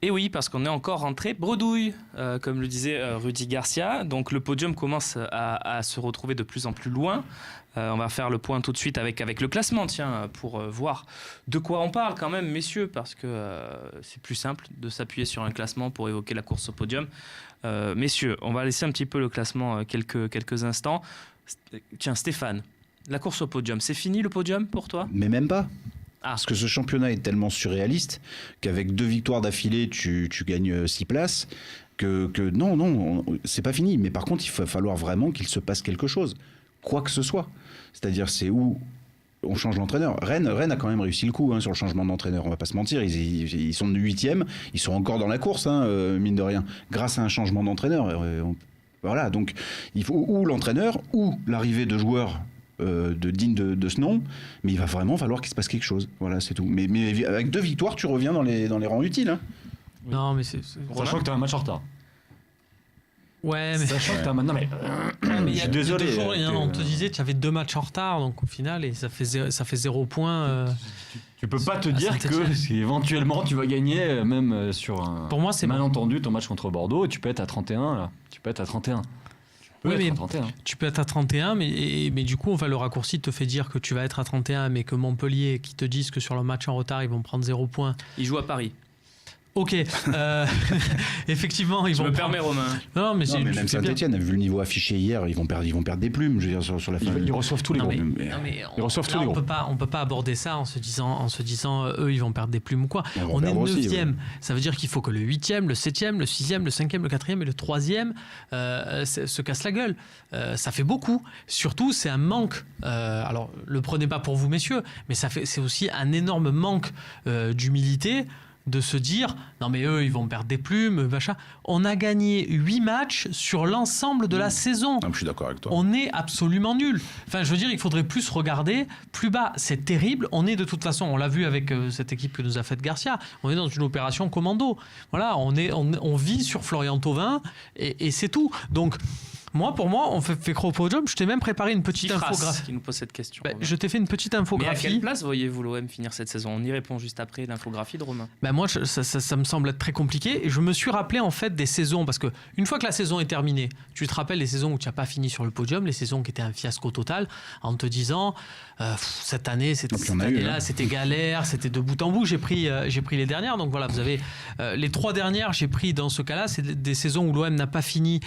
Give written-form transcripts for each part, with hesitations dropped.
Et oui, parce qu'on est encore rentré bredouille, comme le disait Rudy Garcia. Donc le podium commence à se retrouver de plus en plus loin. On va faire le point tout de suite avec le classement, tiens, pour voir de quoi on parle quand même, messieurs, parce que c'est plus simple de s'appuyer sur un classement pour évoquer la course au podium. Messieurs, on va laisser un petit peu le classement quelques instants. Tiens, Stéphane, la course au podium, c'est fini le podium pour toi ? Mais même pas. Ah. Parce que ce championnat est tellement surréaliste qu'avec 2 victoires d'affilée, tu gagnes 6 places. Que non, c'est pas fini. Mais par contre, il va falloir vraiment qu'il se passe quelque chose. Quoi que ce soit. C'est-à-dire, c'est où on change l'entraîneur. Rennes a quand même réussi le coup sur le changement d'entraîneur. On va pas se mentir. Ils sont 8e. Ils sont encore dans la course, mine de rien. Grâce à un changement d'entraîneur. Voilà. Donc, il faut ou l'entraîneur ou l'arrivée de joueurs digne de ce nom, mais il va vraiment falloir qu'il se passe quelque chose. Voilà, c'est tout. Mais avec 2 victoires, tu reviens dans les rangs utiles. Oui. Non, mais sachant que tu as un match en retard. Ouais, mais sachant que tu as maintenant. Mais je suis désolé. Il y a 2 jours, on te disait tu avais 2 matchs en retard, donc au final, et ça fait 0 points. Tu peux pas te dire que éventuellement tu vas gagner, même sur un pour moi, c'est malentendu ton match contre Bordeaux, et tu peux être à 31 là. Tu peux être à 31. Oui, mais tu peux être à 31, mais du coup, le raccourci te fait dire que tu vas être à 31, mais que Montpellier, qui te disent que sur le match en retard, ils vont prendre 0 points. Ils jouent à Paris. Ok, effectivement, ils vont. Je me permets, Romain. Non, mais même Saint-Etienne a vu le niveau affiché hier, ils vont perdre des plumes, je veux dire, sur la fin. Ils reçoivent tous les gros. Ils reçoivent tous les gros. On peut pas aborder ça en se disant eux, ils vont perdre des plumes ou quoi. On est 9e. Ça veut dire qu'il faut que le 8e, le 7e, le 6e, le 5e, le 4e et le 3e se cassent la gueule. Ça fait beaucoup. Surtout, c'est un manque. Alors, le prenez pas pour vous, messieurs, mais c'est aussi un énorme manque d'humilité. De se dire, non mais eux, ils vont perdre des plumes, machin. On a gagné 8 matchs sur l'ensemble de la saison. Non, je suis d'accord avec toi. On est absolument nuls. Enfin, je veux dire, il faudrait plus regarder plus bas. C'est terrible. On est de toute façon, on l'a vu avec cette équipe que nous a faite Garcia, on est dans une opération commando. Voilà, on vit sur Florian Thauvin et c'est tout. Donc, pour moi, on fait croire au podium. Je t'ai même préparé une petite infographie. Qui nous pose cette question. Je t'ai fait une petite infographie. Mais à quelle place voyez-vous l'OM finir cette saison ? On y répond juste après l'infographie de Romain. Moi, ça me semble être très compliqué. Et je me suis rappelé en fait des saisons, parce que une fois que la saison est terminée, tu te rappelles les saisons où tu n'as pas fini sur le podium, les saisons qui étaient un fiasco total, en te disant cette année, c'était galère, c'était de bout en bout. J'ai pris les dernières. Donc voilà, vous avez les 3 dernières. J'ai pris dans ce cas-là, c'est des saisons où l'OM n'a pas fini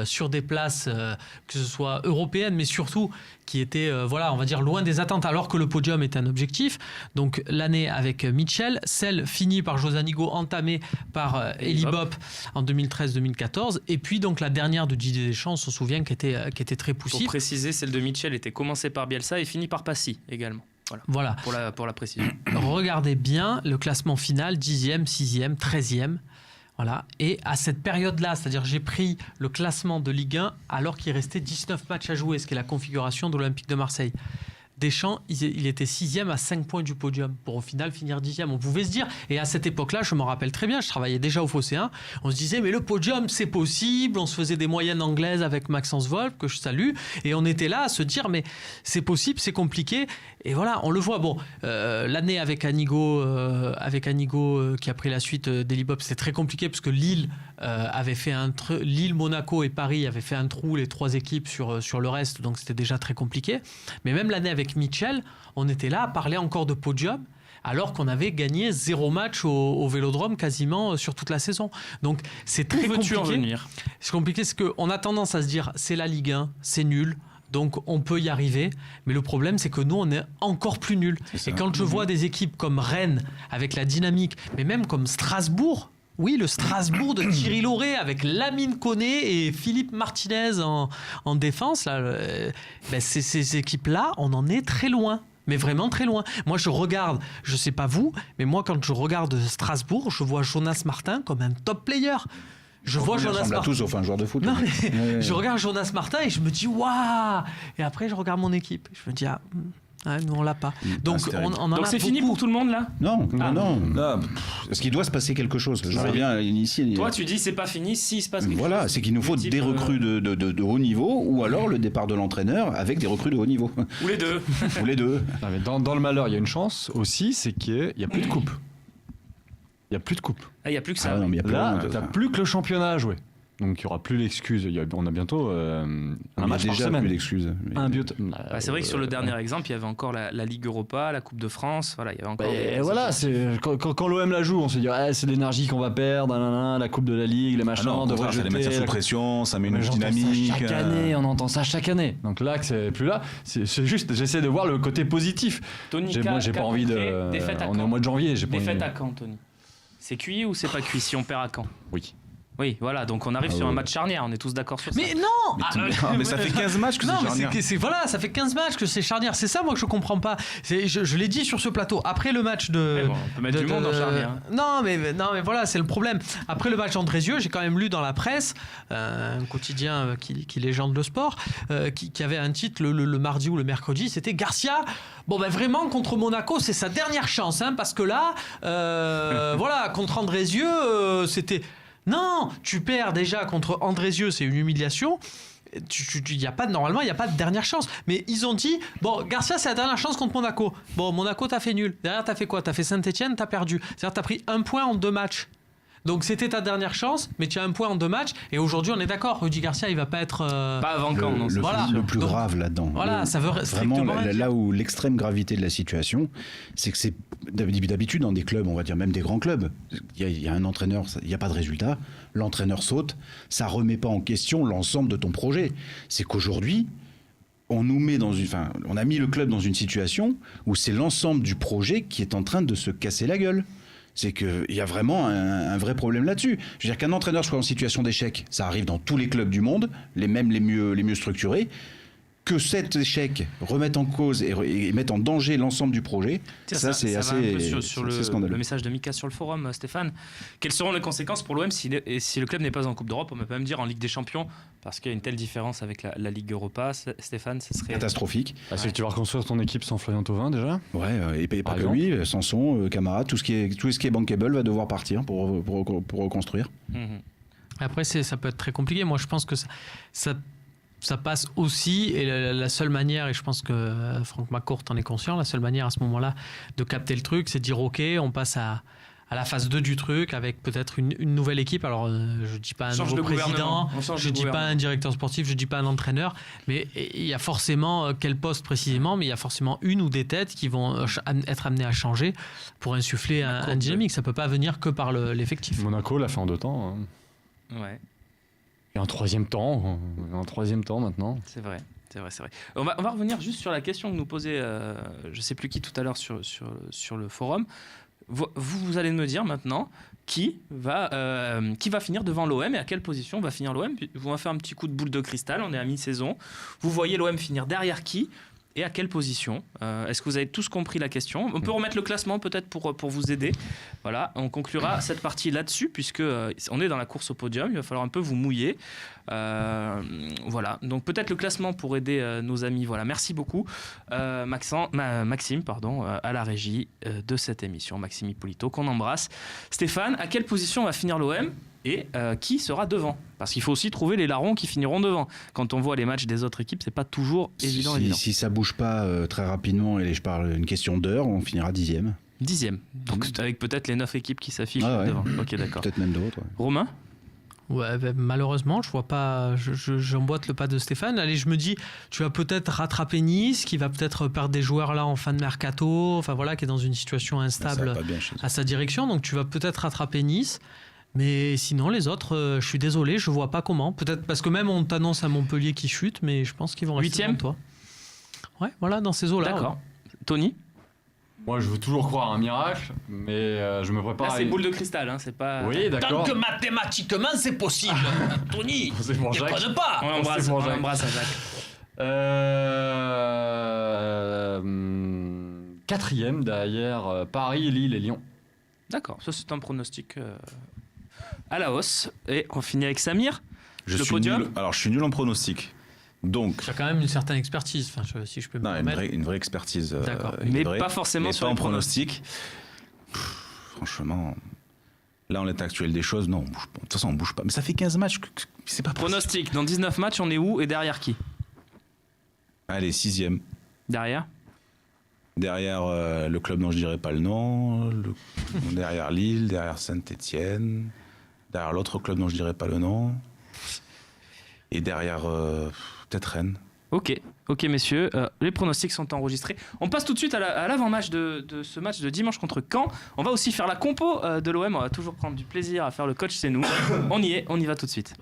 sur des places. Que ce soit européenne, mais surtout qui était, on va dire, loin des attentes, alors que le podium est un objectif. Donc l'année avec Mitchell, celle finie par José Anigo, entamée par Eli Bop en 2013-2014, et puis donc la dernière de Didier Deschamps, on se souvient, qui était très poussive. Pour préciser, celle de Mitchell était commencée par Bielsa et finie par Passy également. Voilà. Pour la précision. Regardez bien le classement final, 10e, 6e, 13e. Voilà. Et à cette période-là, c'est-à-dire j'ai pris le classement de Ligue 1 alors qu'il restait 19 matchs à jouer, ce qui est la configuration de l'Olympique de Marseille. Deschamps, il était 6e à 5 points du podium pour au final finir 10e. On pouvait se dire, et à cette époque-là, je m'en rappelle très bien, je travaillais déjà au Phocéen, on se disait, mais le podium, c'est possible. On se faisait des moyennes anglaises avec Maxence Wolf, que je salue, et on était là à se dire, mais c'est possible, c'est compliqué. Et voilà, on le voit. Bon, l'année avec Anigo qui a pris la suite d'Eli Bop, c'est très compliqué parce que Lille avait fait Lille, Monaco et Paris avaient fait un trou, les 3 équipes sur le reste, donc c'était déjà très compliqué. Mais même l'année avec Mitchell, on était là à parler encore de podium alors qu'on avait gagné 0 match au Vélodrome quasiment sur toute la saison. Donc c'est très compliqué. C'est compliqué, c'est qu'on a tendance à se dire c'est la Ligue 1, c'est nul. Donc on peut y arriver, mais le problème c'est que nous on est encore plus nuls. Et quand je vois des équipes comme Rennes avec la dynamique, mais même comme Strasbourg, oui, le Strasbourg de Thierry Lauré avec Lamine Koné et Philippe Martinez en défense, là, ces équipes-là, on en est très loin. Mais vraiment très loin. Moi, je regarde, je sais pas vous, mais moi, quand je regarde Strasbourg, je vois Jonas Martin comme un top player. Je vois Jonas Martin. Tous sauf un joueur de foot. Non, mais je regarde Jonas Martin et je me dis waouh. Et après, je regarde mon équipe. Je me dis nous on l'a pas. Donc Donc c'est fini pour tout le monde là ? Non. Parce qu'il doit se passer quelque chose. Je reviens ici. Toi, tu dis c'est pas fini s'il se passe quelque chose. Voilà, c'est qu'il nous faut des recrues de haut niveau, ou alors le départ de l'entraîneur avec des recrues de haut niveau. Ou les deux. Non, mais dans le malheur, il y a une chance aussi, c'est qu'il n'y a plus de coupe. Il n'y a plus de coupe. Ah, il n'y a plus que ça. Ah, non, mais il y a plus Là, rien, t'as enfin. plus que le championnat à jouer. Donc il n'y aura plus l'excuse. On a bientôt un Il y a match par déjà semaine. plus d'excuses. Un but. Bah, c'est vrai que sur le dernier exemple, il y avait encore la Ligue Europa, la Coupe de France. Voilà, il y avait encore. Et voilà, quand l'OM la joue, on se dit c'est l'énergie qu'on va perdre, la Coupe de la Ligue, les Ah machins, non, on au devrait contraire, ça les met jeter. sous pression, ça met une Mais j'entends ça dynamique. chaque année, on entend ça chaque année. Donc là, que c'est plus là, c'est juste, j'essaie de voir le côté positif. Tony, Moi, j'ai pas envie de. Défaite à On est au Caen. mois de janvier, j'ai pas Défaite envie. à Caen, Tony. C'est cuit ou c'est pas cuit si on perd à Caen? Oui. Oui, voilà, donc on arrive Ah sur un ouais. match charnière, on est tous d'accord sur ça. Mais non Mais ça fait 15 matchs que Non, c'est mais charnière. voilà, ça fait 15 matchs que c'est charnière. C'est ça, moi, que je comprends pas. Je l'ai dit sur ce plateau. Après le match de. Mais bon, on peut mettre du monde en charnière. Non, mais voilà, c'est le problème. Après le match d'Andrézieux, j'ai quand même lu dans la presse, un quotidien qui légende le sport, qui avait un titre le mardi ou le mercredi, c'était Garcia. Bon, ben vraiment, contre Monaco, c'est sa dernière chance, hein, parce que là, voilà, contre Andrézieux, c'était. Non, tu perds déjà contre Andrézieux, c'est une humiliation. Normalement, il n'y a pas de dernière chance. Mais ils ont dit, bon, Garcia, c'est la dernière chance contre Monaco. Bon, Monaco, t'as fait nul. Derrière, t'as fait quoi? T'as fait Saint-Etienne, t'as perdu. C'est-à-dire, t'as pris 1 point en 2 matchs. Donc, c'était ta dernière chance, mais tu as 1 point en 2 matchs. Et aujourd'hui, on est d'accord, Rudy Garcia, il va pas être. Pas avant Caen, non. Le, Voilà. le plus Donc, grave là-dedans. voilà, ça veut Vraiment, strictement rien dire. là où l'extrême gravité de la situation, c'est que c'est d'habitude dans des clubs, on va dire même des grands clubs, il y a un entraîneur, il n'y a pas de résultat, l'entraîneur saute, ça remet pas en question l'ensemble de ton projet. C'est qu'aujourd'hui, on nous met on a mis le club dans une situation où c'est l'ensemble du projet qui est en train de se casser la gueule. C'est qu'il y a vraiment un vrai problème là-dessus. Je veux dire qu'un entraîneur soit en situation d'échec, ça arrive dans tous les clubs du monde, les mieux structurés. Que cet échec remette en cause et mette en danger l'ensemble du projet, Tiens, ça c'est va assez, un peu sur c'est scandaleux. le message de Mika sur le forum, Stéphane. Quelles seront les conséquences pour l'OM si le club n'est pas en Coupe d'Europe? On peut même dire en Ligue des Champions, parce qu'il y a une telle différence avec la Ligue Europa. Stéphane, ce serait Catastrophique. Est-ce que tu vas reconstruire ton équipe sans Florian Thauvin déjà? Ouais, et pas Par que exemple. lui, Sanson, Camara, tout ce qui est bankable va devoir partir pour reconstruire. Mhm. Après, ça peut être très compliqué. Moi, je pense que ça passe aussi, et la seule manière, et je pense que Franck McCourt en est conscient, la seule manière à ce moment-là de capter le truc, c'est de dire ok, on passe à la phase 2 du truc avec peut-être une nouvelle équipe. Alors, je ne dis pas un Change nouveau de président, gouvernement. On change je de ne dis pas gouvernement. un directeur sportif, je ne dis pas un entraîneur, mais il y a forcément, quel poste précisément, mais il y a forcément une ou des têtes qui vont être amenées à changer pour insuffler un dynamique. Ça ne peut pas venir que par l'effectif. Monaco l'a fait en 2 temps. Ouais, Et un troisième temps maintenant. c'est vrai. C'est vrai. On va revenir juste sur la question que nous posait, je sais plus qui tout à l'heure sur le forum. Vous allez me dire maintenant qui va finir devant l'OM et à quelle position va finir l'OM. Vous m'avez fait un petit coup de boule de cristal, on est à mi-saison. Vous voyez l'OM finir derrière qui et à quelle position? Est-ce que vous avez tous compris la question? On peut remettre le classement peut-être pour vous aider. Voilà, on conclura cette partie là-dessus puisque on est dans la course au podium. Il va falloir un peu vous mouiller. Voilà, donc peut-être le classement pour aider nos amis. Voilà, merci beaucoup Maxime, à la régie de cette émission, Maxime Hippolito, qu'on embrasse. Stéphane, à quelle position va finir l'OM et qui sera devant? Parce qu'il faut aussi trouver les larrons qui finiront devant. Quand on voit les matchs des autres équipes, c'est pas toujours évident. Si ça bouge pas très rapidement, et je parle une question d'heure, on finira 10e. 10e, donc avec peut-être les 9 équipes qui s'affichent Ah ouais. devant. Ok, d'accord. Peut-être même d'autres. Ouais. Romain? Ouais, ben, malheureusement, je vois pas. J'emboîte le pas de Stéphane. Allez, je me dis, tu vas peut-être rattraper Nice, qui va peut-être perdre des joueurs là en fin de mercato. Enfin voilà, qui est dans une situation Ça instable va pas bien chez eux. à sa direction. Donc tu vas peut-être rattraper Nice. Mais sinon, les autres, je suis désolé, je vois pas comment. Peut-être parce que même on t'annonce à Montpellier qui chute, mais je pense qu'ils vont rester 8e? devant toi. Ouais, voilà, dans ces eaux-là. D'accord. Tony? Moi, je veux toujours croire à un miracle, mais je me prépare Là, à c'est une- boule de cristal, hein, c'est pas. Oui, d'accord. mathématiquement c'est possible, Tony. C'est pour Jacques. Déconne pas. On l'embrasse, C'est bon, on Jacques. l'embrasse à Jacques. 4e derrière Paris, Lille et Lyon. D'accord, ça c'est un pronostic à la hausse. Et on finit avec Samir. Je Le suis podium. nul. Alors, je suis nul en pronostic. Donc, Tu as quand même une certaine expertise, enfin, si je peux me non, permettre. une vraie expertise. D'accord. Mais vraie, pas forcément mais sur pas les en pronostic. Franchement, là, en l'état actuel des choses, non, on bouge pas. De toute façon, on bouge pas. Mais ça fait 15 matchs, c'est pas possible. Pronostic, dans 19 matchs, on est où et derrière qui? Allez, 6e. Derrière Derrière le club dont je dirais pas le nom, derrière Lille, derrière Saint-Étienne, derrière l'autre club dont je dirais pas le nom, et derrière peut-être Rennes. Ok, messieurs, les pronostics sont enregistrés. On passe tout de suite à l'avant-match de ce match de dimanche contre Caen. On va aussi faire la compo de l'OM, on va toujours prendre du plaisir à faire le coach, c'est nous. On y va tout de suite.